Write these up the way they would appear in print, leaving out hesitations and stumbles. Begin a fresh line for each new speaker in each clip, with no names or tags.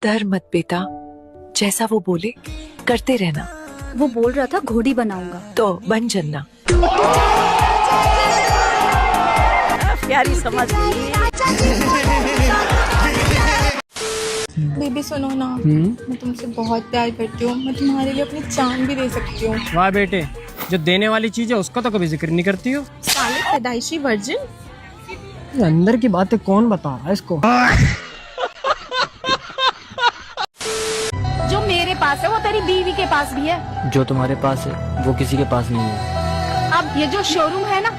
डर मत बेटा, जैसा वो बोले करते रहना।
वो बोल रहा था घोड़ी बनाऊंगा,
तो बन जन्ना।
प्यारी समझ गई।
बेबी सुनो ना, मैं तुमसे बहुत प्यार करती हूँ। मैं तुम्हारे लिए अपनी जान भी दे सकती हूँ।
वाह बेटे, जो देने वाली चीज है उसका तो कभी जिक्र नहीं करती हो।
साले पैदाइशी वर्जिन।
ये अंदर की बातें कौन बता रहा है इसको?
जो मेरे पास है वो तेरी बीवी के पास भी है।
जो तुम्हारे पास है वो किसी के पास नहीं है।
अब ये जो शोरूम है ना,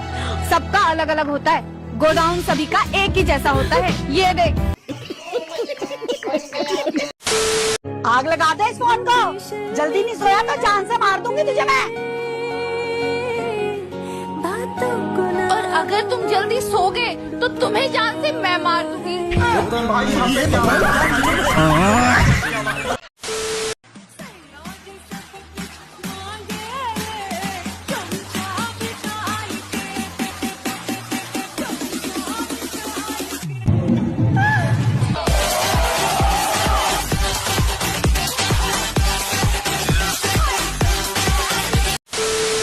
सबका अलग अलग होता है, गोडाउन सभी का एक ही जैसा होता है। ये देख, आग लगा दे इस फोन को। जल्दी नहीं सोया तो जान से मार दूंगी तुझे मैं।
और अगर तुम जल्दी सोगे तो तुम्हें जान से मैं मार दूंगी।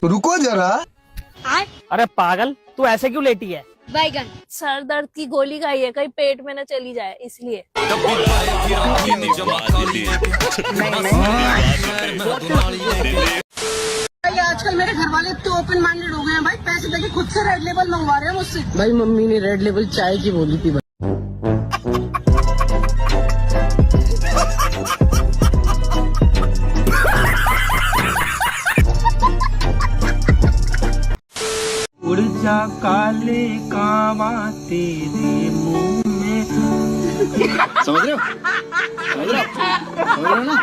रुको जरा।
अरे पागल, तू ऐसे क्यों लेटी है?
बैगन
सर दर्द की गोली खाई है, कहीं पेट में न चली जाए इसलिए।
आजकल मेरे घर वाले तो ओपन माइंडेड हो गए हैं भाई, पैसे देके खुद से रेड लेबल मंगवा रहे हैं मुझसे।
भाई मम्मी ने रेड लेबल चाय की बोली थी।
उड़ जा काले कावा तेरे मुंह में।
समझ रहे हो? समझ रहे हो ना?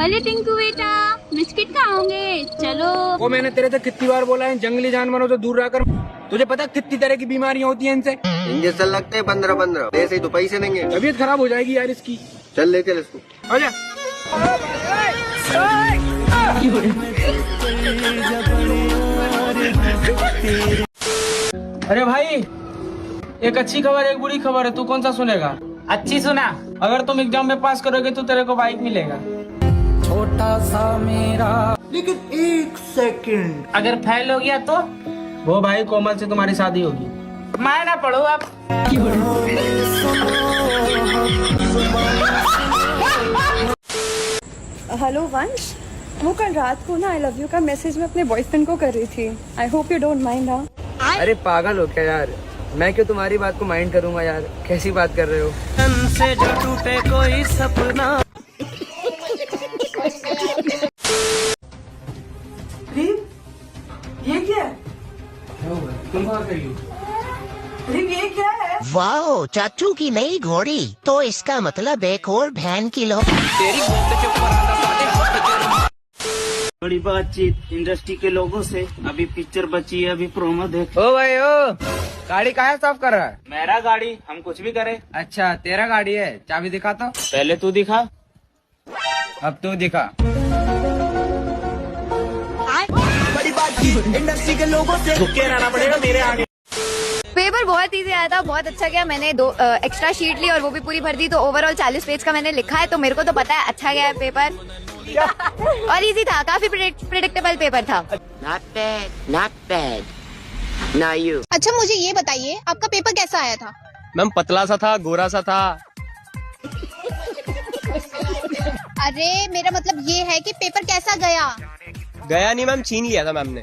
अरे टिंकू बेटा, बिस्किट खाओगे? चलो।
वो मैंने तेरे से कितनी बार बोला है जंगली जानवरों से दूर रहकर। तुझे पता है कितनी तरह की बीमारियां होती हैं इनसे?
इंजेक्शन लगते हैं 15-15, ऐसे ही तो पैसे देंगे।
तबीयत खराब हो जाएगी यार इसकी।
चल ले चल इसको।
आजा। अरे भाई, एक अच्छी खबर एक बुरी खबर है, तू कौन सा सुनेगा? अच्छी सुना। अगर तुम एग्जाम में पास करोगे तो तेरे को बाइक मिलेगा। छोटा सा मेरा।
लेकिन एक सेकंड,
अगर फेल हो गया तो वो भाई कोमल से तुम्हारी शादी होगी। मैं ना पढ़ो अब।
हेलो वंश, वो कल रात को ना आई लव यू का मैसेज मैं अपने बॉयफ्रेंड को कर रही थी। I hope you don't mind. हाँ,
अरे पागल हो क्या यार? मैं क्यों तुम्हारी बात को माइंड करूंगा यार? कैसी बात कर रहे हो?
से जो टूटे कोई सपना।
ये क्या है?
तुम कहाँ गई हो?
ये क्या है?
वाओ, चाचू की नई घोड़ी। तो इसका मतलब एक और बहन की लो।
बड़ी बातचीत इंडस्ट्री के लोगों से। अभी पिक्चर बची है, अभी प्रोमो देख।
ओ भाई ओ, गाड़ी कहाँ साफ कर रहा है?
मेरा गाड़ी, हम कुछ भी करें।
अच्छा तेरा गाड़ी है, चाबी दिखा तो।
पहले तू दिखा।
अब तू दिखा।
बड़ी बातचीत इंडस्ट्री के लोगों से।
झुके रहना पड़ेगा मेरे आगे।
पेपर बहुत इजी आया था, बहुत अच्छा गया। मैंने 2 एक्स्ट्रा शीट ली और वो भी पूरी भर दी, तो ओवरऑल 40 पेज का मैंने लिखा है। तो मेरे को तो पता है अच्छा गया है पेपर। और इजी था, काफी प्रेडिक्टेबल पेपर था।
Not bad, not bad. Now you.
अच्छा मुझे ये बताइए, आपका पेपर कैसा आया था?
मैम पतला सा था, गोरा सा था।
अरे मेरा मतलब ये है कि पेपर कैसा गया?
गया नहीं मैम, छीन लिया था मैम ने।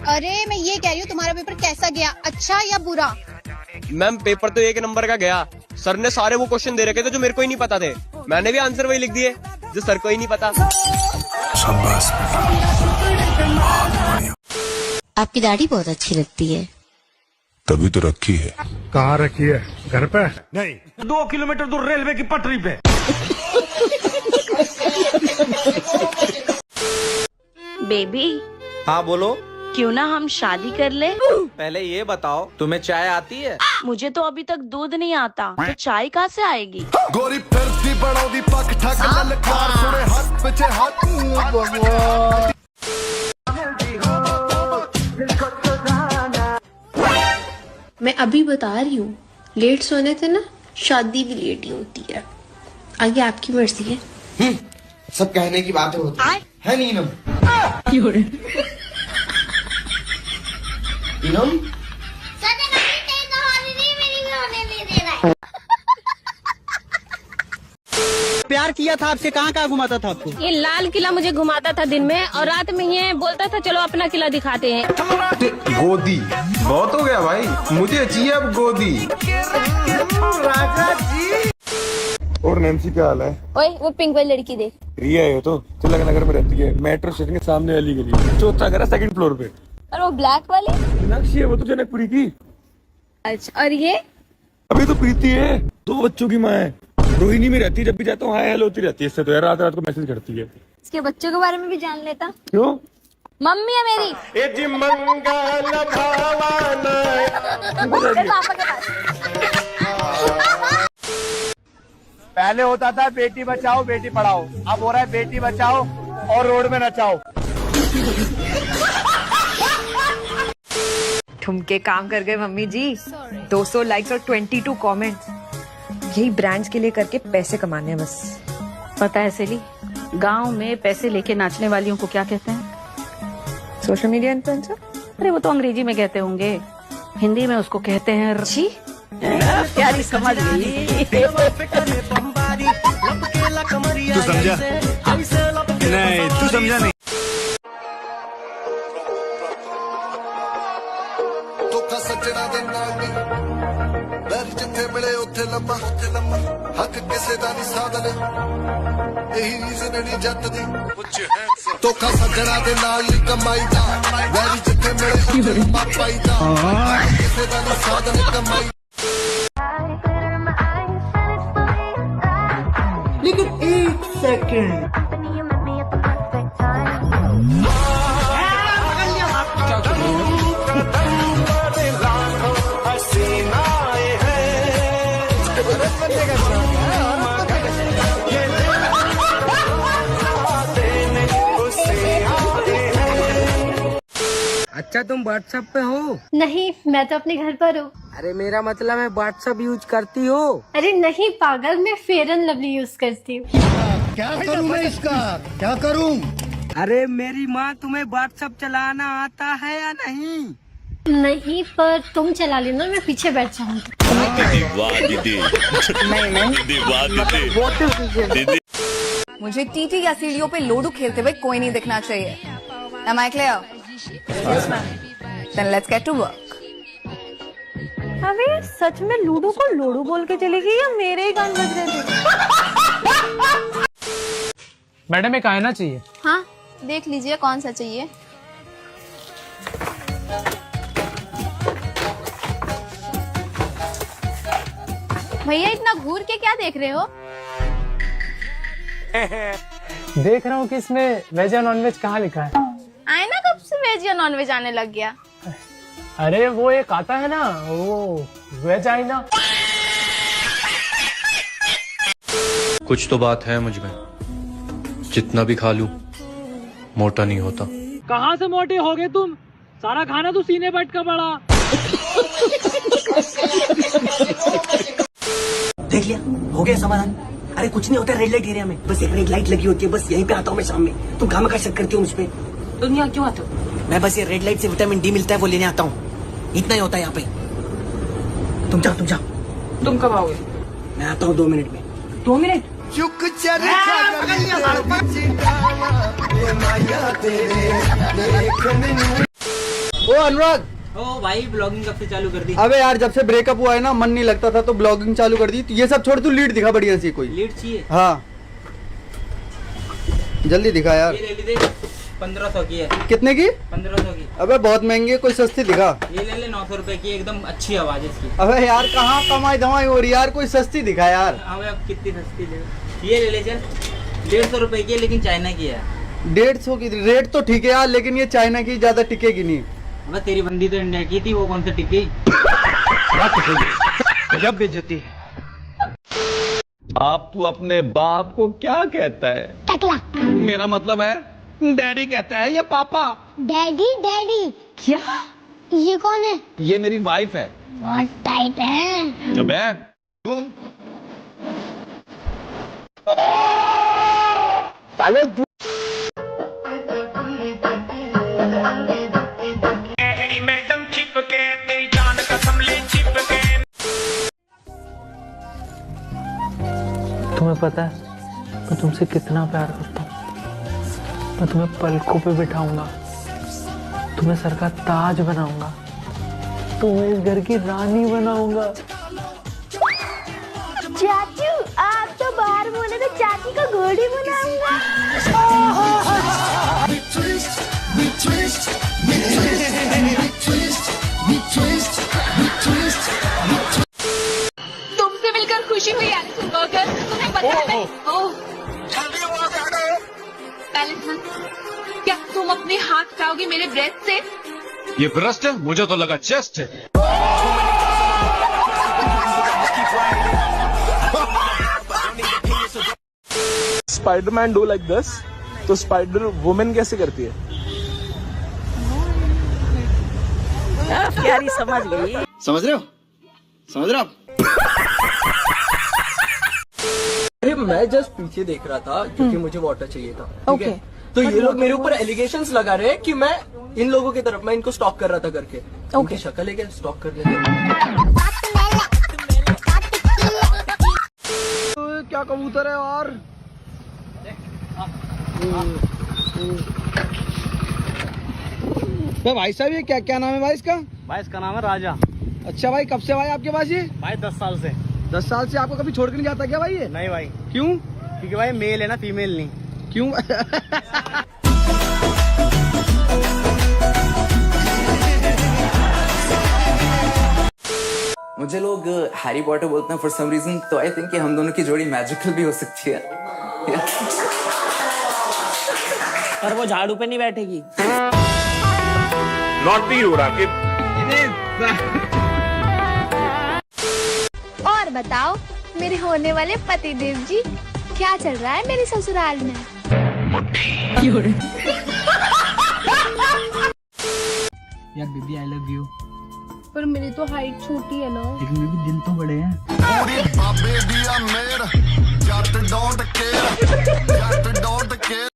अरे मैं ये कह रही हूँ तुम्हारा पेपर कैसा गया, अच्छा या बुरा?
मैम पेपर तो 1 नंबर का गया। सर ने सारे वो क्वेश्चन दे रखे थे जो मेरे को ही नहीं पता थे। मैंने भी आंसर वही लिख दिए जो सर को ही नहीं पता।
आपकी दाढ़ी बहुत अच्छी लगती है।
तभी तो रखी है।
कहाँ रखी है? घर पे?
नहीं, 2 किलोमीटर दूर रेलवे की पटरी पे।
बेबी।
हाँ बोलो।
क्यों ना हम शादी कर ले?
पहले ये बताओ, तुम्हें चाय आती है?
मुझे तो अभी तक दूध नहीं आता, तो चाय कहाँ से आएगी?
गोरी फिरती बड़ौदी पक ठक ललकार सुने हाथ पीछे हाथ।
मैं अभी बता रही हूँ, लेट सोने से ना शादी भी लेट ही होती है। आगे आपकी मर्जी है।
सब कहने की बातें होती है नीनम। नीनम
प्यार किया था आपसे, कहाँ कहाँ घुमाता था आपको?
ये लाल किला मुझे घुमाता था दिन में, और रात में ये बोलता था चलो अपना किला दिखाते हैं।
गोदी बहुत हो गया भाई, मुझे चाहिए अब गोदी। राजा जी। और नैन्सी क्या हाल है?
ओए वो पिंक वाली लड़की देख।
रिया है तो तिलक नगर में रहती है, मेट्रो स्टेशन के सामने वाली गली, चौथा घर है, सेकंड फ्लोर पे।
और वो ब्लैक वाली?
मीनाक्षी है वो तो, जनकपुरी की।
अच्छा, और ये?
अभी तो प्रीति है, 2 बच्चों की माँ है, रोहिणी में रहती है, जब भी जाता हूँ हाय हेलो होती रहती है। इससे तो यार रात रात को मैसेज करती है।
इसके बच्चों के बारे में भी जान लेता।
क्यों?
मम्मी है मेरी। पापा के पास।
पहले होता था बेटी बचाओ बेटी पढ़ाओ, अब हो रहा है बेटी बचाओ और रोड में नचाओ।
ठुमके काम कर गए मम्मी जी। 200 लाइक्स और 22 कमेंट्स। यही ब्रांड्स के लिए करके पैसे कमाने हैं बस।
पता है सेली, गांव में पैसे लेके नाचने वालियों को क्या कहते हैं?
Social media influencer.
अरे वो तो अंग्रेजी में कहते होंगे, हिंदी में उसको कहते हैं
जी।
प्यारी समझ गई।
तू समझा? नहीं तू समझा नहीं।
ਧੋਖਾ ਸੱਜਣਾ ਦੇ ਨਾਲ ਨੀ ਵੈਰ ਜਿੱਥੇ ਮਿਲੇ ਉੱਥੇ ਲੰਮਾ ਹੱਕ ਕਿਸੇ ਦਾ ਨਹੀਂ ਸਾਧਨ ਇਹੀ ਰੀਜ਼ਨ ਨਹੀਂ ਜੱਟ ਦੀ ਧੋਖਾ ਸੱਜਣਾ ਦੇ ਨਾਲ ਨੀ ਕਮਾਈ ਦਾ ਵੈਰ ਜਿੱਥੇ ਮਿਲੇ ਉੱਥੇ ਲੰਮਾ ਪਾਈਦਾ ਕਿਸੇ ਦਾ ਨਹੀਂ ਸਾਧਨ ਕਮਾਈ।
लेकिन 1 सेकंड,
अच्छा तुम व्हाट्सएप पे हो?
नहीं, मैं तो अपने घर पर हूँ।
अरे मेरा मतलब है व्हाट्सएप यूज करती हो?
अरे नहीं पागल, मैं फेयर एंड लवली यूज करती हूँ।
क्या करूँ मैं इसका, क्या करूँ?
अरे मेरी माँ, तुम्हें व्हाट्सएप चलाना आता है या नहीं?
नहीं, पर तुम चला लेना, मैं पीछे बैठ जाऊंगी।
मुझे टीटी या सीढ़ियों पे लोडू खेलते हुए कोई नहीं दिखना चाहिए। Am I clear? Yes, ma'am. Then let's get to work.
अबे सच में लूडो को लोडू बोल के चलेगी या मेरे ही कान बज रहे थे?
मैडम एक आईना चाहिए।
हाँ, देख लीजिए कौन सा चाहिए। भैया इतना घूर के क्या देख रहे हो?
देख रहा हूँ कि इसमें वेज या नॉन वेज कहाँ लिखा है।
आईना कब से वेज या नॉन वेज आने लग गया?
अरे वो एक आता है ना, वो वेज आईना।
कुछ तो बात है मुझ में, जितना भी खा लूं मोटा नहीं होता।
कहाँ से मोटे हो गए तुम? सारा खाना तो सीने बैठ का पड़ा।
देख लिया, हो गया समाधान। अरे कुछ नहीं होता रेड लाइट एरिया में, बस एक रेड लाइट लगी होती है, बस यहीं पे आता हूँ मैं शाम में। तुम काम का शक करती हो मुझ पे? तुम यहाँ क्यों आते हो? मैं बस ये रेड लाइट से विटामिन डी मिलता है वो लेने आता हूँ, इतना ही होता है यहाँ पे। तुम जाओ तुम जाओ। तुम कब आओगे? मैं आता हूँ 2 मिनट में। 2 मिनट?
ओ अनुराग,
ओ भाई ब्लॉगिंग कब से चालू कर दी?
अबे यार जब से ब्रेकअप हुआ है ना, मन नहीं लगता था तो ब्लॉगिंग चालू कर दी। तो ये सब छोड़, तू लीड दिखा बढ़िया सी कोई।
लीड चाहिए?
हाँ जल्दी दिखा यार।
ये ले ली, 1500 की है।
कितने की?
1500 की।
अबे बहुत महंगी है, कोई सस्ती दिखा।
ये ले ले 900 रुपए की, एकदम अच्छी आवाज है इसकी।
अबे यार कहाँ कमाई धमाई हो रही यार, कोई सस्ती दिखा यार।
अबे अब कितनी सस्ती ले? ये ले ले चल, 150 रुपए की है, लेकिन चाइना की है।
150 की रेट तो ठीक है यार, लेकिन ये चाइना की ज्यादा टिकेगी नहीं।
अबे तेरी बंदी तो इंडिया की थी, वो कौन सा टिकी?
गजब बेइज्जती है।
आप अपने बाप को क्या कहता है?
टकला।
मेरा मतलब है डैडी कहता है या पापा?
Daddy daddy.
क्या?
ये कौन है?
ये मेरी वाइफ है।
बहुत टाइट है।
अबे तुम
तुम्हें पता है मैं तुमसे कितना प्यार करता हूँ। मैं तुम्हें पलकों पे बिठाऊंगा, तुम्हें सर का ताज बनाऊंगा, तुम्हें इस घर की रानी बनाऊंगा।
चाचू आप तो बाहर बोले तो चाची का घोड़ी बनाऊंगा।
तुमसे मिलकर खुशी हुई एलिसन बर्गर। तुम्हें पता है एलिसन, क्या तुम अपने हाथ हटाओगे मेरे ब्रेस्ट से?
ये ब्रेस्ट है, मुझे तो लगा चेस्ट है।
स्पाइडरमैन डू लाइक दिस, तो स्पाइडर वुमेन कैसे करती है?
यारी समझ गई।
समझ रहे हो? समझ रहे हो आप?
अरे मैं जस्ट पीछे देख रहा था क्योंकि मुझे वाटर चाहिए था। ठीक है, तो ये लोग मेरे ऊपर एलिगेशंस लगा रहे हैं कि मैं इन लोगों की तरफ, मैं इनको स्टॉक कर रहा था करके। उनकी शक्ल है क्या स्टॉक करने की? क्या कबूतर है और
भाई साहब ये क्या क्या नाम है भाई इसका?
भाई इसका नाम है राजा।
अच्छा भाई, कब से भाई आपके पास ये?
भाई 10 साल से।
10 साल से आपको कभी छोड़ के नहीं जाता क्या भाई ये?
नहीं भाई।
क्यों?
क्योंकि भाई मेल है ना, फीमेल नहीं।
क्यों?
मुझे लोग हैरी पॉटर बोलते हैं फॉर सम रीजन, तो आई थिंक कि हम दोनों की जोड़ी मैजिकल भी हो सकती है।
पर वो झाड़ू पे नहीं बैठेगी।
नॉटी हो रहा
और बताओ मेरे होने वाले पतिदेव जी, क्या चल रहा है मेरे ससुराल में?
यार बेबी आई लव यू।
पर मेरी तो हाइट छोटी है ना।
लेकिन बेबी दिन तो बड़े हैं।
पूरी बाबे दिया मेर Jatt don't care, Jatt don't care.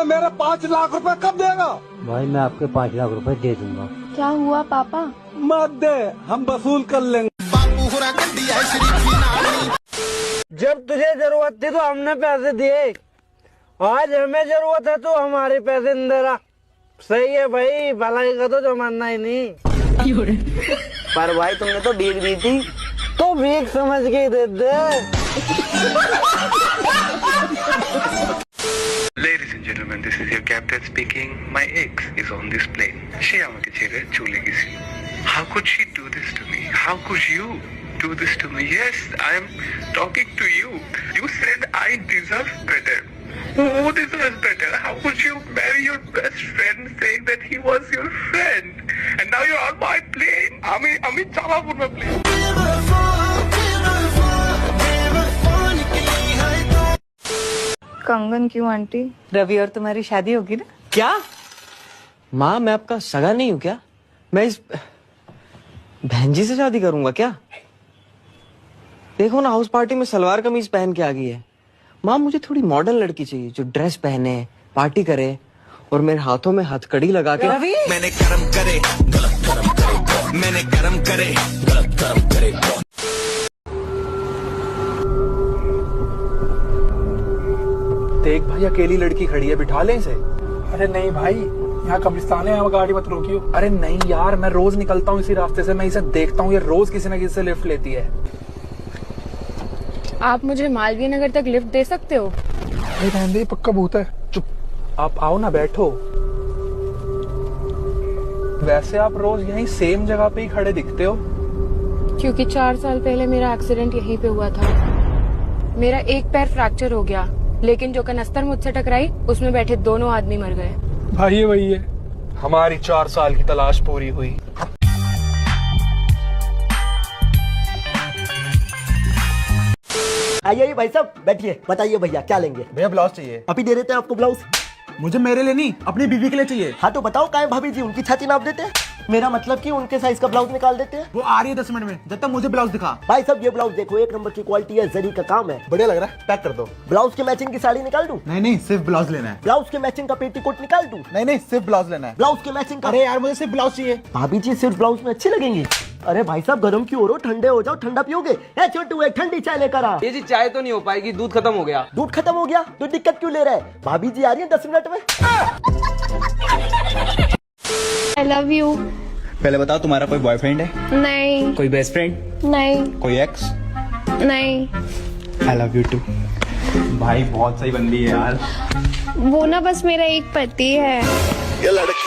मेरा 5 लाख रुपए कब देगा?
भाई मैं आपके 5 लाख रुपए दे दूंगा।
क्या हुआ पापा?
मत दे, हम वसूल कर लेंगे।
बापू होरा गड्डी है शरीफी नानी।
जब तुझे जरूरत थी तो हमने पैसे दिए, आज हमें जरूरत है तो हमारे पैसे नहीं दे रहा। सही है भाई, भलाई का तो जमाना ही नहीं। पर भाई तुमने तो भीख दी थी, तो भीख समझ के दे दे।
Ladies and gentlemen, this is your captain speaking. My ex is on this plane. She আমাকে ছেড়ে চলে গেছে। How could she do this to me? How could you do this to me? Yes, I am talking to you. You said I deserve better. Who deserves better? How could you marry your best friend saying that he was your friend? And now you're on my plane. আমি চালাবো না plane.
कंगन क्यों aunty?
Ravi और तुम्हारी शादी होगी ना?
क्या? माँ मैं आपका सगा नहीं हूँ क्या? मैं इस बहन जी से शादी करूंगा क्या? देखो ना, हाउस पार्टी में सलवार कमीज पहन के आ गई है। माँ मुझे थोड़ी मॉडर्न लड़की चाहिए जो ड्रेस पहने, पार्टी करे और मेरे हाथों में हथकड़ी लगा के।
रवि,
मैंने कर्म करे गलत कर्म करे, मैंने कर्म करे गलत कर्म करे।
देख भाई अकेली लड़की खड़ी है, बिठा ले इसे। अरे नहीं भाई, यहाँ कब्रिस्तान है, यहाँ गाड़ी मत रोकियो। अरे नहीं यार, मैं रोज निकलता हूँ इसी रास्ते से, मैं इसे देखता हूँ, ये रोज किसी न किसी से लिफ्ट लेती है।
आप मुझे मालवीय नगर तक लिफ्ट दे सकते हो?
अरे रहने दे, पक्का भूत है। चुप, आप आओ ना, बैठो। वैसे आप रोज यहीं सेम जगह पे ही खड़े दिखते हो।
क्योंकि 4 साल पहले मेरा एक्सीडेंट यहीं पे हुआ था। मेरा एक पैर फ्रैक्चर हो गया, लेकिन जो कनस्तर मुझसे टकराई उसमें बैठे दोनों आदमी मर गए।
भाई वही है, हमारी 4 साल की तलाश पूरी हुई।
आइए भाई साहब बैठिए, बताइए भैया क्या लेंगे?
भैया ब्लाउज चाहिए।
अभी दे देते हैं आपको ब्लाउज।
मुझे मेरे लिए नहीं, अपनी बीवी के लिए चाहिए।
हाँ तो बताओ, काय भाभी जी उनकी छाती नाप देते हैं। मेरा मतलब कि उनके साइज का ब्लाउज निकाल देते हैं।
वो आ रही है 10 मिनट में, जब तक मुझे ब्लाउज दिखा।
भाई साहब ये ब्लाउज देखो, 1 नंबर की क्वालिटी है, जरी का काम है,
बढ़िया लग रहा है, पैक कर दो।
ब्लाउज के मैचिंग की साड़ी निकाल दूं?
नहीं सिर्फ ब्लाउज लेना है।
ब्लाउज के मैचिंग का पेटीकोट निकाल दूं?
नहीं सिर्फ ब्लाउज लेना है।
ब्लाउज के मैचिंग का?
अरे यार मुझे सिर्फ ब्लाउज चाहिए।
भाभी जी सिर्फ ब्लाउज में अच्छी लगेंगी। अरे भाई साहब गरम क्यों हो रहे हो, ठंडे हो जाओ, ठंडा पियोगे? ए छोटू एक ठंडी चाय लेकर आ।
ये जी चाय तो नहीं हो पाएगी, दूध खत्म हो गया।
दूध खत्म हो गया तो दिक्कत क्यों ले रहा है? भाभी जी आ रही है 10 मिनट में।
आई लव यू।
पहले बताओ तुम्हारा कोई बॉयफ्रेंड है?
नहीं।
कोई बेस्ट फ्रेंड?
नहीं।
कोई एक्स?
नहीं।
I love you too. भाई बहुत सही बंदी है यार।
वो ना बस मेरा एक पति है।
ये लड़के